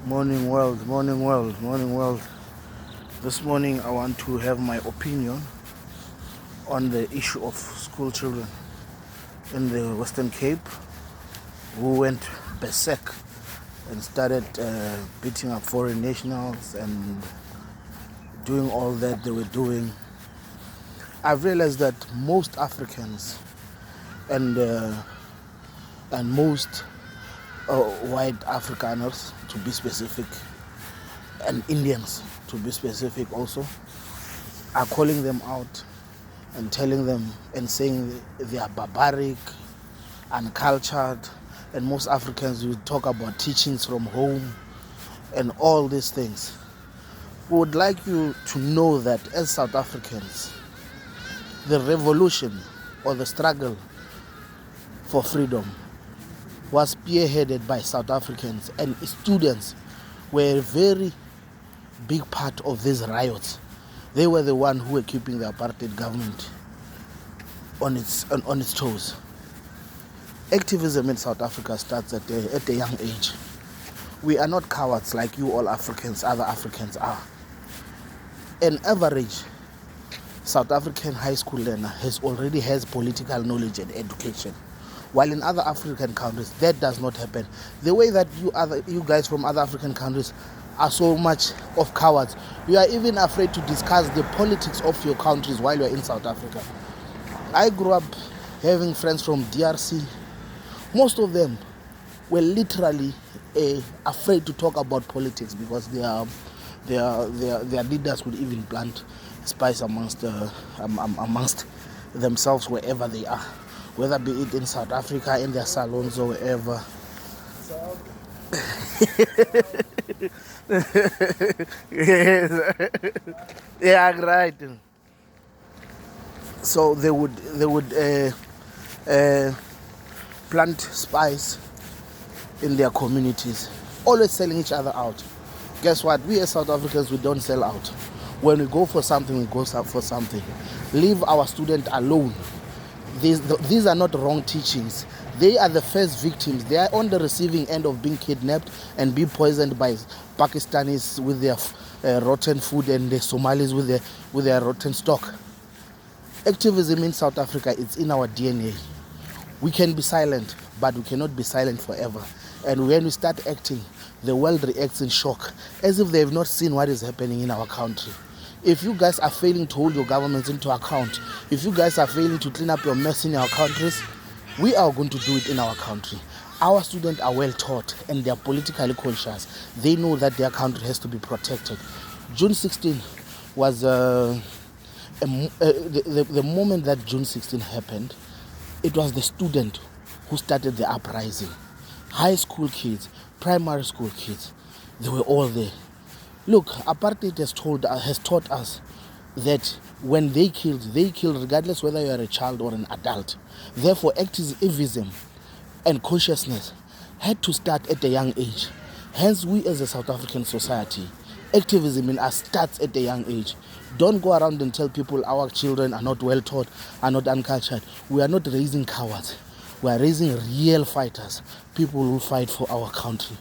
Morning world, morning world, morning world. This morning I want to have my opinion on the issue of school children in the Western Cape who went berserk and started beating up foreign nationals and doing all that they were doing. I've realized that most Africans and most white Afrikaners, to be specific, and Indians, to be specific also, are calling them out and telling them and saying they are barbaric, uncultured, and most Africans will talk about teachings from home and all these things. We would like you to know that as South Africans, the revolution or the struggle for freedom was spearheaded by South Africans, and students were a very big part of these riots. They were the ones who were keeping the apartheid government on its toes. Activism in South Africa starts at a young age. We are not cowards like you all Africans, other Africans are. An average South African high school learner already has political knowledge and education, while in other African countries that does not happen. The way that you guys from other African countries are so much of cowards, you are even afraid to discuss the politics of your countries while you are in South Africa. I grew up having friends from DRC. Most of them were literally afraid to talk about politics because their leaders would even plant spies amongst themselves wherever they are, whether be it in South Africa, in their salons or wherever. Yes. Yeah, right. So they would plant spies in their communities, always selling each other out. Guess what? We as South Africans, we don't sell out. When we go for something, we go for something. Leave our student alone. These are not wrong teachings. They are the first victims. They are on the receiving end of being kidnapped and be poisoned by Pakistanis with their rotten food and the Somalis with their rotten stock. Activism in South Africa, it's in our DNA. We can be silent, but we cannot be silent forever. And when we start acting, the world reacts in shock, as if they have not seen what is happening in our country. If you guys are failing to hold your governments into account, if you guys are failing to clean up your mess in our countries, we are going to do it in our country. Our students are well taught and they are politically conscious. They know that their country has to be protected. June 16 was the moment that June 16 happened. It was the student who started the uprising. High school kids, primary school kids, they were all there. Look, apartheid has taught us that when they killed regardless whether you are a child or an adult. Therefore, activism and consciousness had to start at a young age. Hence, we as a South African society, activism in us starts at a young age. Don't go around and tell people our children are not well taught, are not uncultured. We are not raising cowards. We are raising real fighters, people who fight for our country.